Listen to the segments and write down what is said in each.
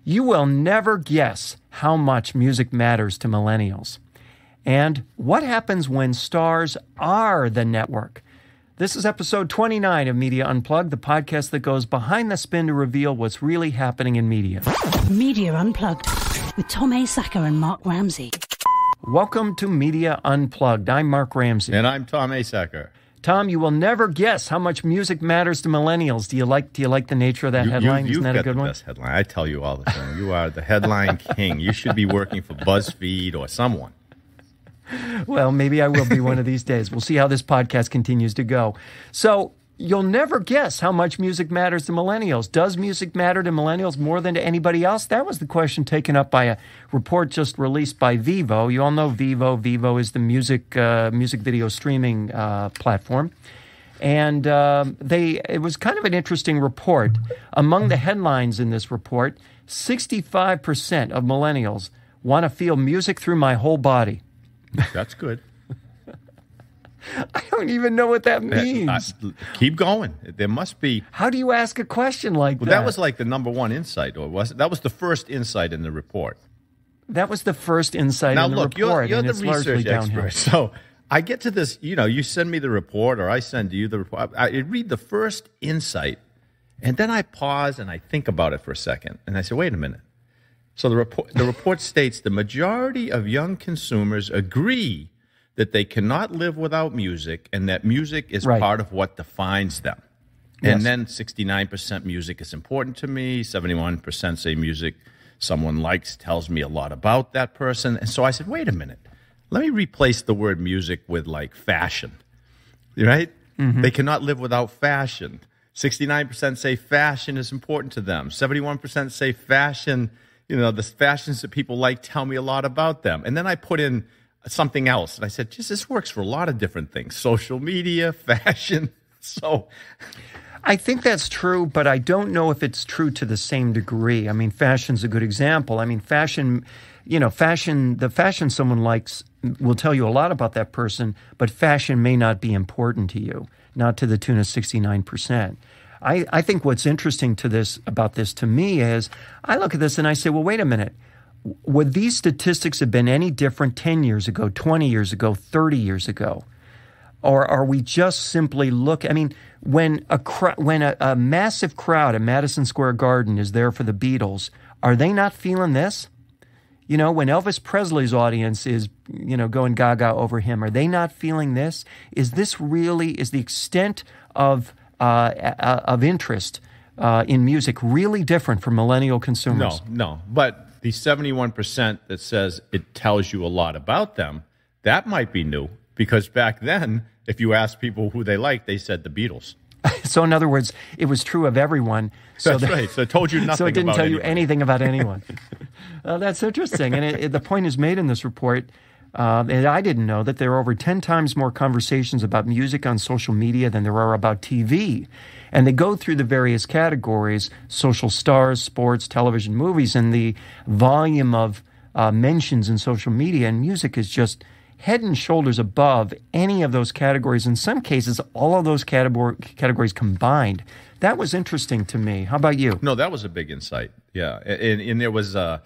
You will never guess how much music matters to millennials. And what happens when stars are the network? This is episode 29 of Media Unplugged, the podcast that goes behind the spin to reveal what's really happening in media. Media Unplugged with Tom Asacker and Mark Ramsey. Welcome to Media Unplugged. I'm Mark Ramsey. And I'm Tom Asacker. Tom, you will never guess how much music matters to millennials. Do you like the nature of that headline? Isn't that a good one? You've got the best headline. I tell you all the time. You are the headline king. You should be working for BuzzFeed or someone. Well, maybe I will be one of these days. We'll see how this podcast continues to go. So you'll never guess how much music matters to millennials. Does music matter to millennials more than to anybody else? That was the question taken up by a report just released by Vevo. You all know Vevo. Vevo is the music video streaming platform. And it was kind of an interesting report. Among the headlines in this report, 65% of millennials want to feel music through my whole body. That's good. I don't even know what that means. Keep going. There must be. How do you ask a question like that? That was like the number one insight, or was it? That was the first insight in the report. That was the first insight in the report. Now, look, you're and the it's research downhill. expert. So I get to this, you send me the report, or I send you the report. I read the first insight, and then I pause and I think about it for a second. And I say, wait a minute. So the report states the majority of young consumers agree that they cannot live without music and that music is part of what defines them. Yes. And then 69% music is important to me, 71% say music someone likes tells me a lot about that person. And so I said, wait a minute, let me replace the word music with like fashion, right? Mm-hmm. They cannot live without fashion. 69% say fashion is important to them. 71% say fashion, the fashions that people like tell me a lot about them. And then I put in something else. And I said, this works for a lot of different things. Social media, fashion. So I think that's true, but I don't know if it's true to the same degree. I mean, fashion's a good example. I mean, the fashion someone likes will tell you a lot about that person, but fashion may not be important to you, not to the tune of 69%. I think what's interesting about this to me is I look at this and I say, well, wait a minute. Would these statistics have been any different 10 years ago, 20 years ago, 30 years ago? Or are we just simply when a massive crowd at Madison Square Garden is there for the Beatles, are they not feeling this? When Elvis Presley's audience is, going gaga over him, are they not feeling this? Is the extent of interest in music really different for millennial consumers? No. But the 71% that says it tells you a lot about them, that might be new. Because back then, if you asked people who they liked, they said the Beatles. So in other words, it was true of everyone. That's right. So it told you nothing. So it didn't about tell anyone. You anything about anyone. That's interesting. And the point is made in this report, and I didn't know that there are over 10 times more conversations about music on social media than there are about TV. And they go through the various categories: social stars, sports, television, movies, and the volume of mentions in social media. And music is just head and shoulders above any of those categories. In some cases, all of those categories combined. That was interesting to me. How about you? No, that was a big insight. Yeah, and there was a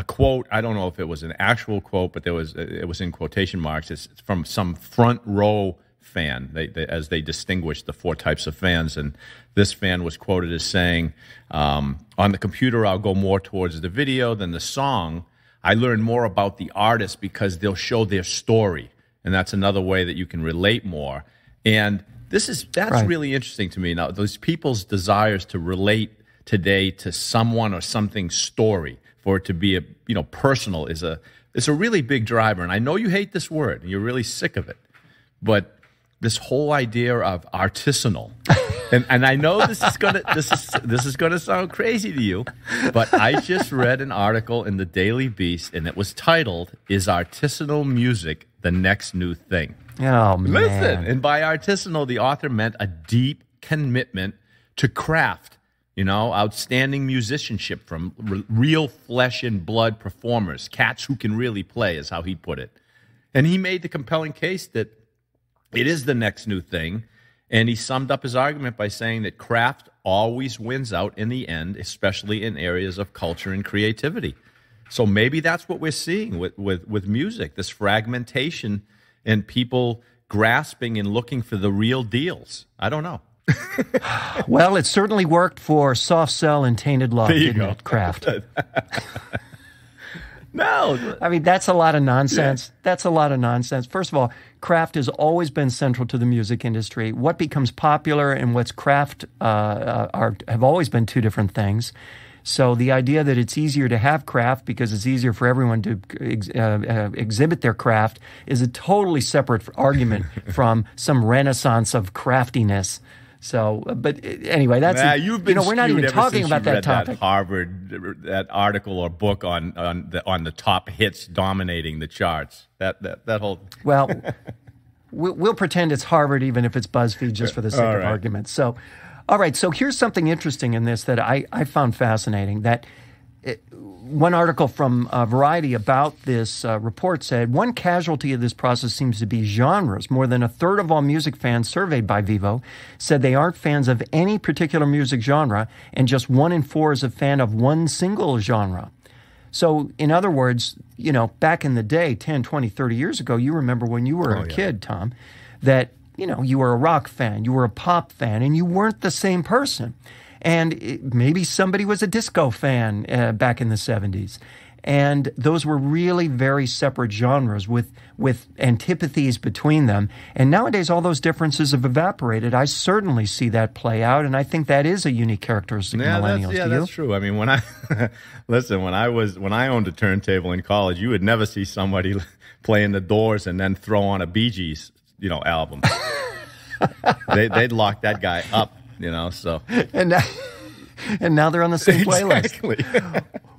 quote. I don't know if it was an actual quote, but it was in quotation marks. It's from some front row fan. As they distinguished the four types of fans, and this fan was quoted as saying, "On the computer, I'll go more towards the video than the song. I learn more about the artist because they'll show their story, and that's another way that you can relate more." And that's right. Really interesting to me. Now, those people's desires to relate today to someone or something's story, for it to be personal, is a really big driver. And I know you hate this word and you're really sick of it, but this whole idea of artisanal. And I know this is gonna sound crazy to you, but I just read an article in the Daily Beast, and it was titled, "Is Artisanal Music the Next New Thing?" Oh, man. Listen, and by artisanal, the author meant a deep commitment to craft, outstanding musicianship from real flesh and blood performers, cats who can really play, is how he put it. And he made the compelling case that it is the next new thing. And he summed up his argument by saying that craft always wins out in the end, especially in areas of culture and creativity. So maybe that's what we're seeing with music, this fragmentation and people grasping and looking for the real deals. I don't know. Well, it certainly worked for Soft Cell and Tainted Love, didn't it, Kraft? No. I mean, that's a lot of nonsense. Yeah. That's a lot of nonsense. First of all, craft has always been central to the music industry. What becomes popular and what's craft have always been two different things. So the idea that it's easier to have craft because it's easier for everyone to exhibit their craft is a totally separate argument from some renaissance of craftiness. So, but anyway, that's you've been we're not even talking about that topic. That Harvard that article or book on the top hits dominating the charts. That whole well, we'll pretend it's Harvard even if it's BuzzFeed just for the sake of argument. So, all right. So here's something interesting in this that I found fascinating. That one article from Variety about this report said, one casualty of this process seems to be genres. More than a third of all music fans surveyed by Vivo said they aren't fans of any particular music genre, and just 1 in 4 is a fan of one single genre. So, in other words, back in the day, 10, 20, 30 years ago, you remember when you were a kid, Tom, that, you were a rock fan, you were a pop fan, and you weren't the same person. And maybe somebody was a disco fan back in the 70s. And those were really very separate genres with antipathies between them. And nowadays, all those differences have evaporated. I certainly see that play out, and I think that is a unique characteristic of millennials. That's true. I mean, when I owned a turntable in college, you would never see somebody playing the Doors and then throw on a Bee Gees, album. They'd lock that guy up. So and now they're on the same playlist. Exactly.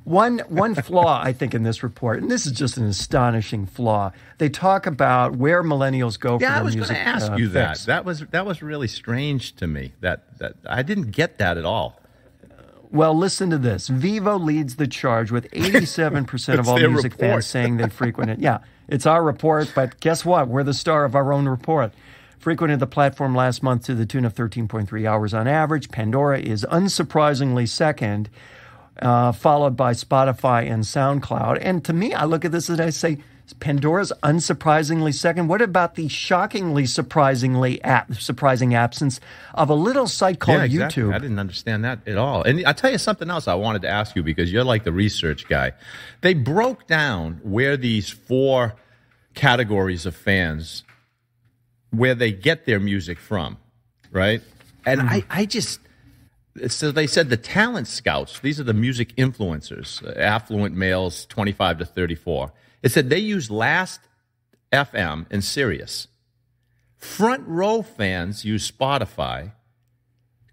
One flaw I think in this report, and this is just an astonishing flaw. They talk about where millennials go for their music. Yeah, I was going to ask you that. That was really strange to me. That I didn't get that at all. Well, listen to this. Vivo leads the charge with 87% of all music fans saying they frequent it. Yeah, it's our report, but guess what? We're the star of our own report. Frequented the platform last month to the tune of 13.3 hours on average. Pandora is unsurprisingly second, followed by Spotify and SoundCloud. And to me, I look at this and I say, Pandora's unsurprisingly second. What about the shockingly surprising absence of a little site called YouTube? I didn't understand that at all. And I'll tell you something else I wanted to ask you, because you're like the research guy. They broke down where these 4 categories of fans, where they get their music from, right? And so they said the talent scouts, these are the music influencers, affluent males 25 to 34. It said they use Last FM and Sirius. Front row fans use Spotify.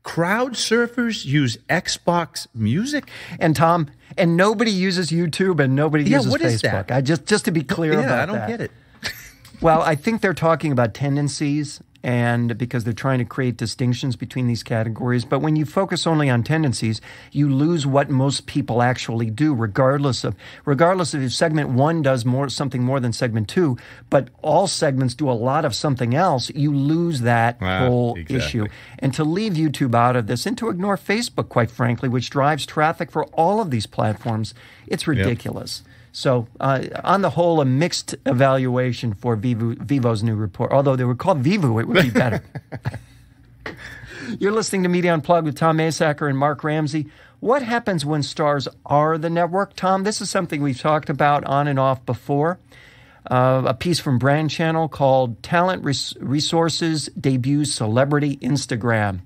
Crowd surfers use Xbox Music. And Tom, and nobody uses YouTube and nobody uses what Facebook. Is that? I just to be clear about that. I don't get it. Well, I think they're talking about tendencies, and because they're trying to create distinctions between these categories. But when you focus only on tendencies, you lose what most people actually do, regardless of if segment 1 does something more than segment 2, but all segments do a lot of something else, you lose that whole issue. And to leave YouTube out of this, and to ignore Facebook, quite frankly, which drives traffic for all of these platforms, it's ridiculous. Yep. So, on the whole, a mixed evaluation for Vivo's new report. Although they were called Vivo, it would be better. You're listening to Media Unplugged with Tom Asacker and Mark Ramsey. What happens when stars are the network? Tom, this is something we've talked about on and off before. A piece from Brand Channel called Talent Resources Debuts Celebrity Instagram.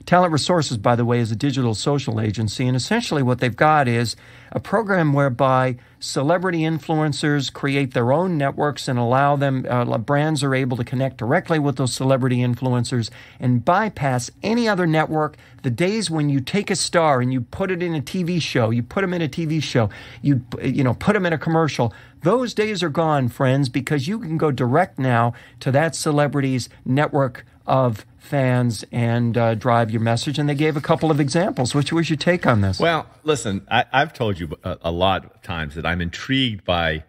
Talent Resources, by the way, is a digital social agency, and essentially what they've got is a program whereby celebrity influencers create their own networks and allow them, brands are able to connect directly with those celebrity influencers and bypass any other network. The days when you take a star and you put it in a TV show, you put them in a TV show, you put them in a commercial, those days are gone, friends, because you can go direct now to that celebrity's network of fans and drive your message. And they gave a couple of examples. Which was your take on this? Well, listen, I've told you a lot of times that I'm intrigued by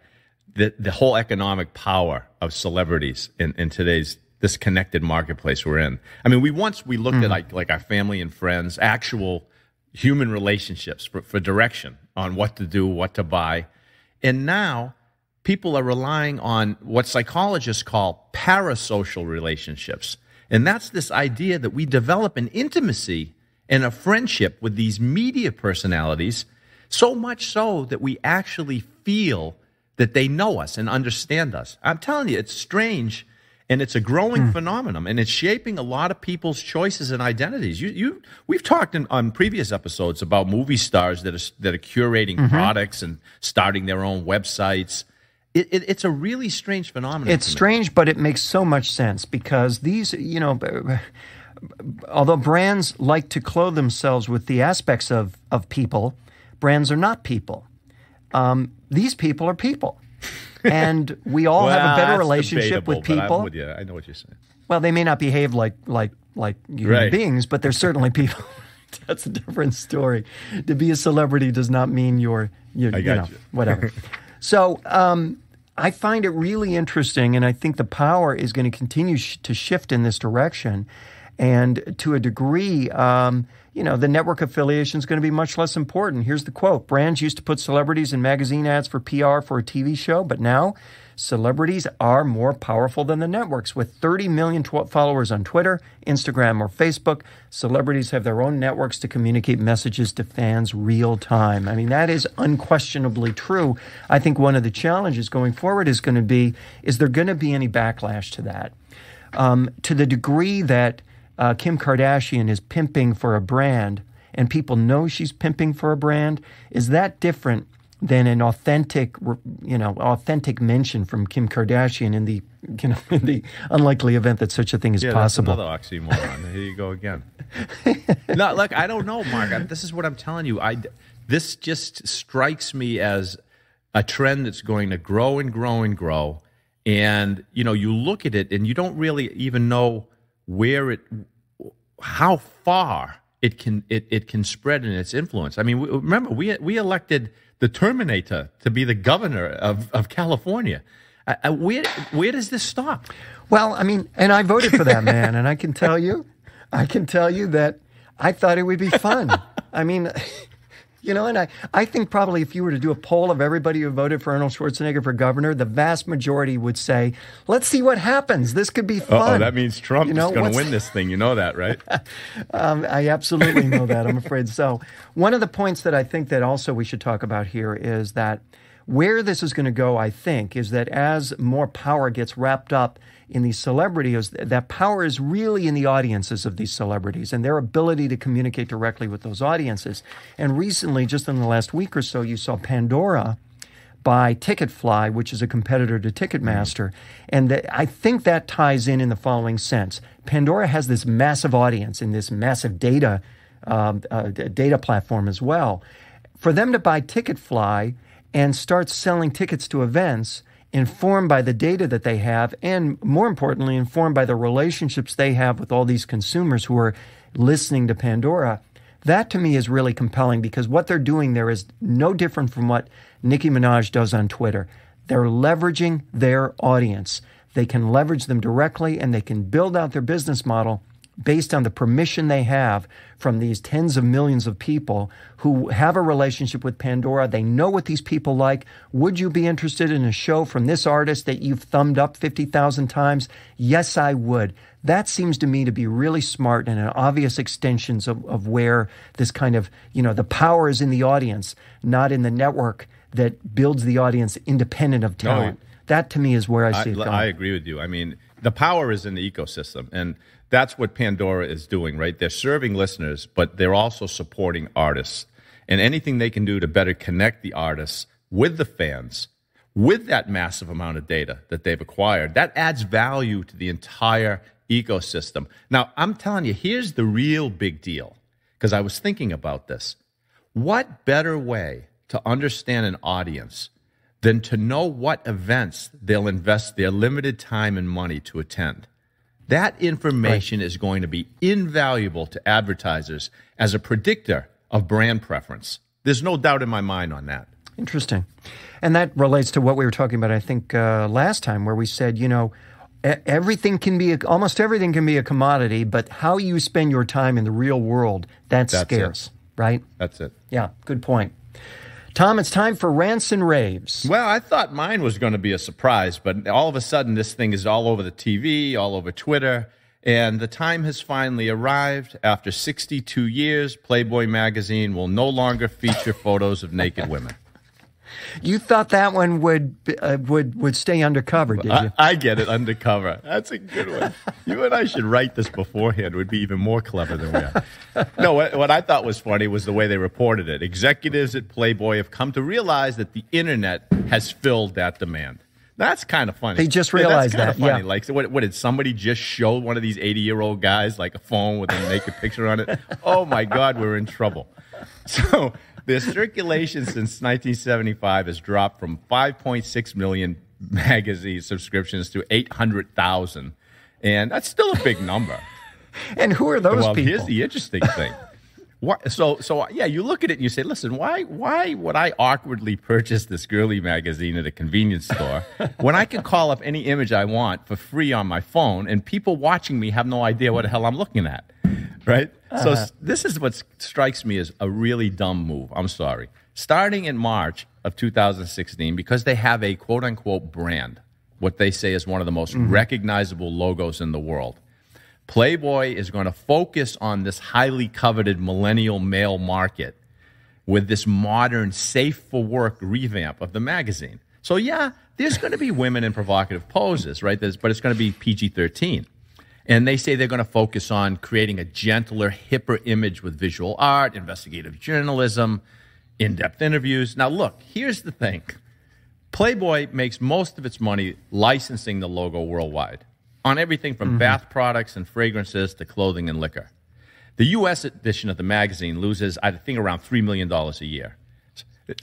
the whole economic power of celebrities in today's this connected marketplace we're in. I mean, we looked at like our family and friends, actual human relationships for direction on what to do, what to buy. And now people are relying on what psychologists call parasocial relationships. And that's this idea that we develop an intimacy and a friendship with these media personalities, so much so that we actually feel that they know us and understand us. I'm telling you, it's strange, and it's a growing phenomenon, and it's shaping a lot of people's choices and identities. We've talked on previous episodes about movie stars that are curating products and starting their own websites. It's a really strange phenomenon. It's strange, but it makes so much sense because these, although brands like to clothe themselves with the aspects of people, brands are not people. These people are people. And we all have a better relationship with people. I'm with you. I know what you're saying. Well, they may not behave like human beings, but they're certainly people. That's a different story. To be a celebrity does not mean you're whatever. So I find it really interesting, and I think the power is going to continue to shift in this direction. And to a degree, the network affiliation is going to be much less important. Here's the quote. Brands used to put celebrities in magazine ads for PR for a TV show, but now celebrities are more powerful than the networks. With 30 million followers on Twitter, Instagram, or Facebook, celebrities have their own networks to communicate messages to fans real time. I mean, that is unquestionably true. I think one of the challenges going forward is going to be, is there going to be any backlash to that? To the degree that Kim Kardashian is pimping for a brand and people know she's pimping for a brand, is that different than an authentic mention from Kim Kardashian in the unlikely event that such a thing is possible? That's another oxymoron. Here you go again. No, look, I don't know, Mark. This is what I'm telling you. This just strikes me as a trend that's going to grow and grow and grow. And, you look at it and you don't really even know how far it can spread in its influence. I mean, remember, we elected the Terminator to be the governor of California. Where does this stop? Well, I mean, and I voted for that man, and I can tell you that I thought it would be fun. I mean, and I think probably if you were to do a poll of everybody who voted for Arnold Schwarzenegger for governor, the vast majority would say, let's see what happens. This could be fun. Oh, that means Trump is going to win this thing. You know that, right? I absolutely know that. I'm afraid so. One of the points that I think that also we should talk about here is that where this is going to go, I think, is that as more power gets wrapped up in these celebrities, that power is really in the audiences of these celebrities and their ability to communicate directly with those audiences. And recently, just in the last week or so, you saw Pandora buy Ticketfly, which is a competitor to Ticketmaster. And I think that ties in the following sense. Pandora has this massive audience and this massive data platform as well. For them to buy Ticketfly and start selling tickets to events informed by the data that they have, and more importantly, informed by the relationships they have with all these consumers who are listening to Pandora, that to me is really compelling because what they're doing there is no different from what Nicki Minaj does on Twitter. They're leveraging their audience. They can leverage them directly and they can build out their business model based on the permission they have from these tens of millions of people who have a relationship with Pandora. They know what these people like. Would you be interested in a show from this artist that you've thumbed up 50,000 times? Yes, I would. That seems to me to be really smart and an obvious extensions of where this kind of, the power is in the audience, not in the network that builds the audience independent of talent. No, that to me is where I see it going. I agree with you. I mean, the power is in the ecosystem, and that's what Pandora is doing, right? They're serving listeners, but they're also supporting artists. And anything they can do to better connect the artists with the fans, with that massive amount of data that they've acquired, that adds value to the entire ecosystem. Now, I'm telling you, here's the real big deal, because I was thinking about this. What better way to understand an audience than to know what events they'll invest their limited time and money to attend? That information is going to be invaluable to advertisers as a predictor of brand preference. There's no doubt in my mind on that. Interesting. And that relates to what we were talking about, I think, last time, where we said, almost everything can be a commodity, but how you spend your time in the real world, that's scarce, right? That's it. Yeah, good point. Tom, it's time for rants and raves. Well, I thought mine was going to be a surprise, but all of a sudden this thing is all over the TV, all over Twitter, and the time has finally arrived. After 62 years, Playboy magazine will no longer feature photos of naked women. You thought that one would stay undercover, did you? I get it, undercover. That's a good one. You and I should write this beforehand. We'd be even more clever than we are. No, what I thought was funny was the way they reported it. Executives at Playboy have come to realize that the internet has filled that demand. That's kind of funny. They just realized that's kind of funny. yeah. Like, so what did somebody just show one of these 80-year-old guys like a phone with a naked picture on it? Oh, my God, we're in trouble. So the circulation since 1975 has dropped from 5.6 million magazine subscriptions to 800,000. And that's still a big number. And who are those people? Here's the interesting thing. So yeah, you look at it and you say, listen, why would I awkwardly purchase this girly magazine at a convenience store when I can call up any image I want for free on my phone and people watching me have no idea what the hell I'm looking at, right? So this is what strikes me as a really dumb move. I'm sorry. Starting in March of 2016, because they have a quote-unquote brand, what they say is one of the most recognizable logos in the world, Playboy is going to focus on this highly coveted millennial male market with this modern, safe-for-work revamp of the magazine. So, yeah, there's going to be women in provocative poses, right? But it's going to be PG-13. And they say they're going to focus on creating a gentler, hipper image with visual art, investigative journalism, in-depth interviews. Now, look, here's the thing. Playboy makes most of its money licensing the logo worldwide on everything from bath products and fragrances to clothing and liquor. The U.S. edition of the magazine loses, I think, around $3 million a year.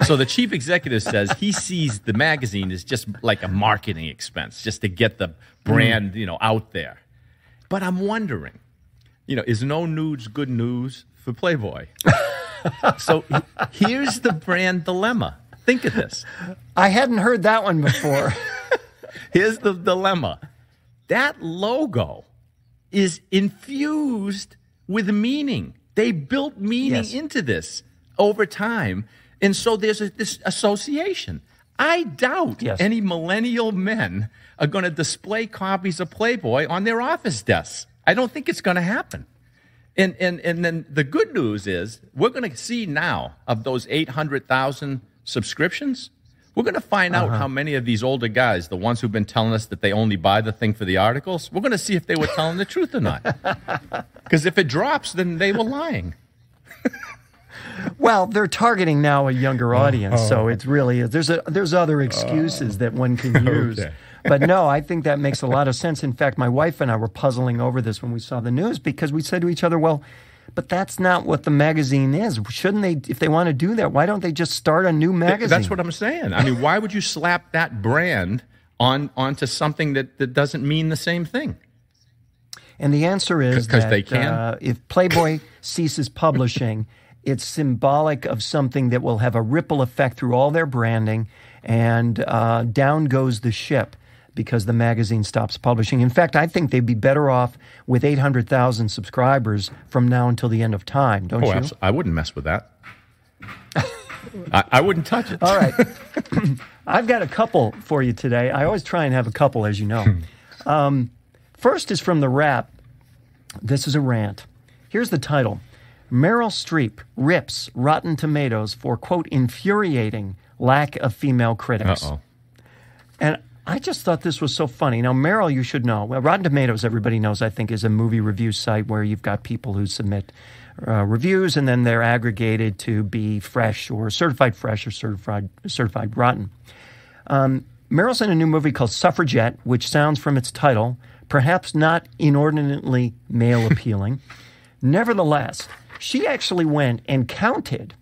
So the chief executive says he sees the magazine as just like a marketing expense, just to get the brand, out there. But I'm wondering, is no nudes good news for Playboy? So here's the brand dilemma. Think of this. I hadn't heard that one before. Here's the dilemma. That logo is infused with meaning. They built meaning into this over time. And so there's this association. I doubt any millennial men are going to display copies of Playboy on their office desks. I don't think it's going to happen. And then the good news is we're going to see now of those 800,000 subscriptions, we're going to find out how many of these older guys, the ones who've been telling us that they only buy the thing for the articles, we're going to see if they were telling the truth or not. Because if it drops, then they were lying. Well, they're targeting now a younger audience, so it's really there's other excuses that one can use. Okay. But no, I think that makes a lot of sense. In fact, my wife and I were puzzling over this when we saw the news because we said to each other, well, but that's not what the magazine is. Shouldn't they, if they want to do that, why don't they just start a new magazine? That's what I'm saying. I mean, why would you slap that brand onto something that doesn't mean the same thing? And the answer is that they can. If Playboy ceases publishing, it's symbolic of something that will have a ripple effect through all their branding, and down goes the ship because the magazine stops publishing. In fact, I think they'd be better off with 800,000 subscribers from now until the end of time, don't you? I wouldn't mess with that. I wouldn't touch it. All right. I've got a couple for you today. I always try and have a couple, as you know. First is from The Wrap. This is a rant. Here's the title. Meryl Streep rips Rotten Tomatoes for, quote, infuriating lack of female critics. Uh-oh. And I just thought this was so funny. Now, Meryl, you should know. Well, Rotten Tomatoes, everybody knows, I think, is a movie review site where you've got people who submit reviews, and then they're aggregated to be fresh or certified rotten. Meryl's in a new movie called Suffragette, which sounds from its title, perhaps not inordinately male-appealing. Nevertheless, she actually went and counted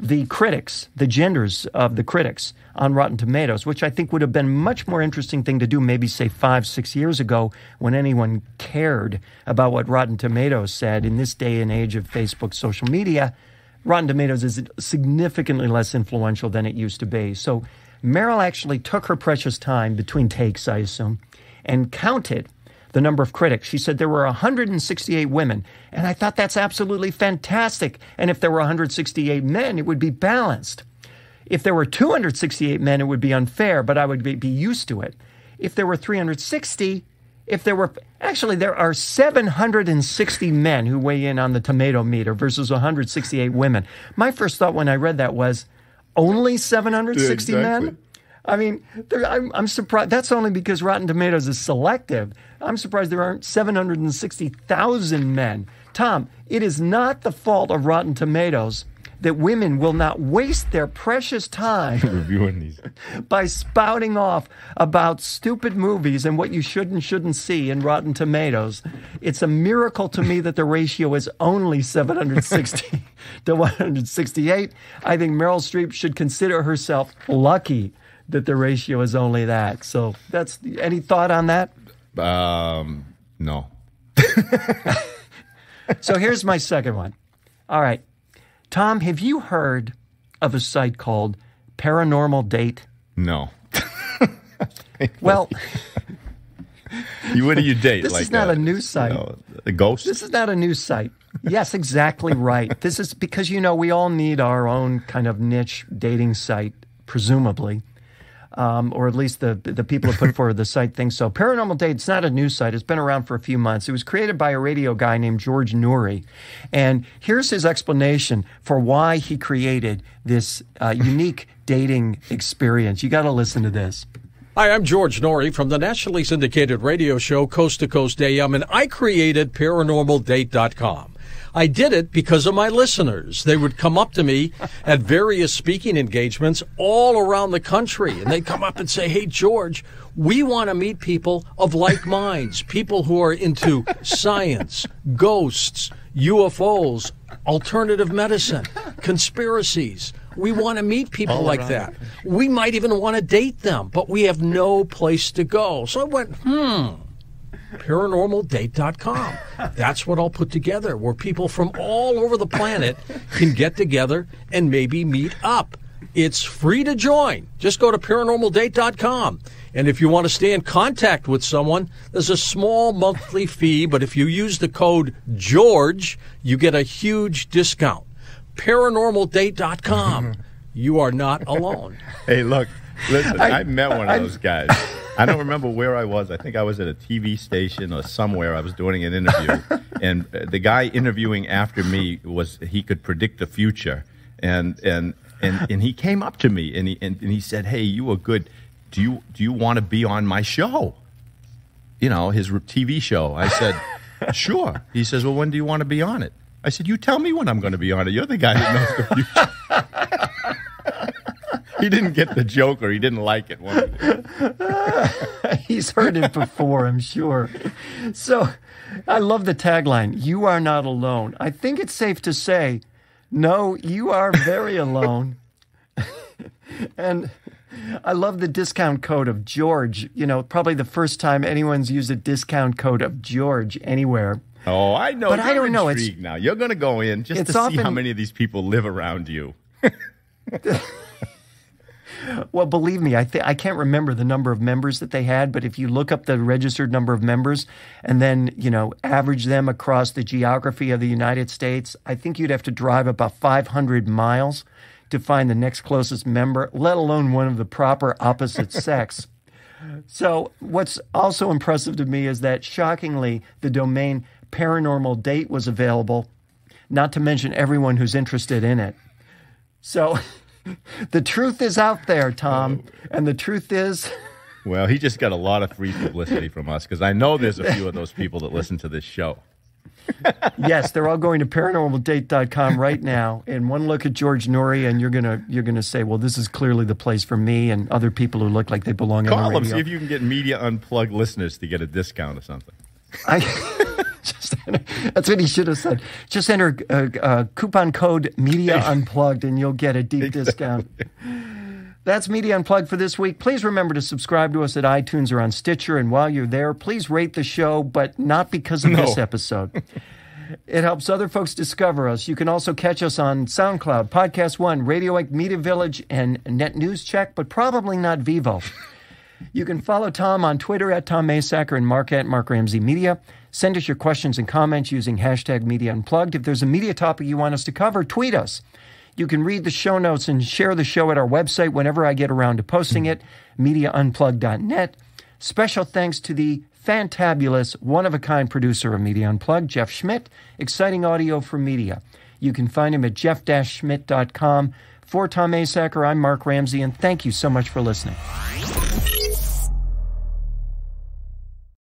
the critics, the genders of the critics on Rotten Tomatoes, which I think would have been a much more interesting thing to do maybe, say, 5-6 years ago when anyone cared about what Rotten Tomatoes said. In this day and age of Facebook social media, Rotten Tomatoes is significantly less influential than it used to be. So Meryl actually took her precious time between takes, I assume, and counted the number of critics. She said there were 168 women, and I thought that's absolutely fantastic. And if there were 168 men, it would be balanced. If there were 268 men, it would be unfair, but I would be used to it. If there were 360, there are 760 men who weigh in on the tomato meter versus 168 women. My first thought when I read that was, only 760 men? I mean, I'm surprised. That's only because Rotten Tomatoes is selective. I'm surprised there aren't 760,000 men. Tom, it is not the fault of Rotten Tomatoes that women will not waste their precious time reviewing these by spouting off about stupid movies and what you should and shouldn't see in Rotten Tomatoes. It's a miracle to me that the ratio is only 760 to 168. I think Meryl Streep should consider herself lucky that the ratio is only that. So that's any thought on that? No. So here's my second one. All right. Tom, have you heard of a site called Paranormal Date? No. Well, what do you date? This is not a news site. A ghost? This is not a news site. Yes, exactly right. This is because, we all need our own kind of niche dating site, presumably. Or at least the people who put forward the site think so. Paranormal Date, it's not a news site. It's been around for a few months. It was created by a radio guy named George Noory. And here's his explanation for why he created this unique dating experience. You got to listen to this. Hi, I'm George Noory from the nationally syndicated radio show Coast to Coast AM, and I created ParanormalDate.com. I did it because of my listeners. They would come up to me at various speaking engagements all around the country, and they'd come up and say, hey, George, we want to meet people of like minds, people who are into science, ghosts, UFOs, alternative medicine, conspiracies. We want to meet people like that. We might even want to date them, but we have no place to go. So I went, ParanormalDate.com. That's what I'll put together, where people from all over the planet can get together and maybe meet up. It's free to join. Just go to ParanormalDate.com. And if you want to stay in contact with someone, there's a small monthly fee, but if you use the code GEORGE, you get a huge discount. ParanormalDate.com. You are not alone. Hey, look, listen, I met one of those guys. I don't remember where I was. I think I was at a TV station or somewhere. I was doing an interview, and the guy interviewing after me he could predict the future, and he came up to me and he said, "Hey, you were good. Do you want to be on my show? His TV show." I said, "Sure." He says, "Well, when do you want to be on it?" I said, "You tell me when I'm going to be on it. You're the guy that knows the future." He didn't get the joke, or he didn't like it. He's heard it before, I'm sure. So I love the tagline, "You are not alone." I think it's safe to say, no, you are very alone. And I love the discount code of George. Probably the first time anyone's used a discount code of George anywhere. Oh, I know. But I don't know. Intrigued now. You're going to go in just to see how many of these people live around you. Well, believe me, I can't remember the number of members that they had, but if you look up the registered number of members and then, average them across the geography of the United States, I think you'd have to drive about 500 miles to find the next closest member, let alone one of the proper opposite sex. So what's also impressive to me is that, shockingly, the domain Paranormal Date was available, not to mention everyone who's interested in it. So the truth is out there, Tom, and the truth is... Well, he just got a lot of free publicity from us, because I know there's a few of those people that listen to this show. Yes, they're all going to ParanormalDate.com right now, and one look at George Noory, and you're gonna say, well, this is clearly the place for me and other people who look like they belong on the radio. Call them, see if you can get Media Unplugged listeners to get a discount or something. That's what he should have said. Just enter coupon code Media Unplugged, and you'll get a deep discount. That's Media Unplugged for this week. Please remember to subscribe to us at iTunes or on Stitcher. And while you're there, please rate the show, but not because of this episode. It helps other folks discover us. You can also catch us on SoundCloud, Podcast One, Radio Egg, Media Village, and Net News Check, but probably not Vivo. You can follow Tom on Twitter at Tom Asacker and Mark at Mark Ramsey Media. Send us your questions and comments using hashtag Media Unplugged. If there's a media topic you want us to cover, tweet us. You can read the show notes and share the show at our website whenever I get around to posting it, MediaUnplugged.net. Special thanks to the fantabulous, one-of-a-kind producer of Media Unplugged, Jeff Schmidt, exciting audio for media. You can find him at jeff-schmidt.com. For Tom Asacker, I'm Mark Ramsey, and thank you so much for listening.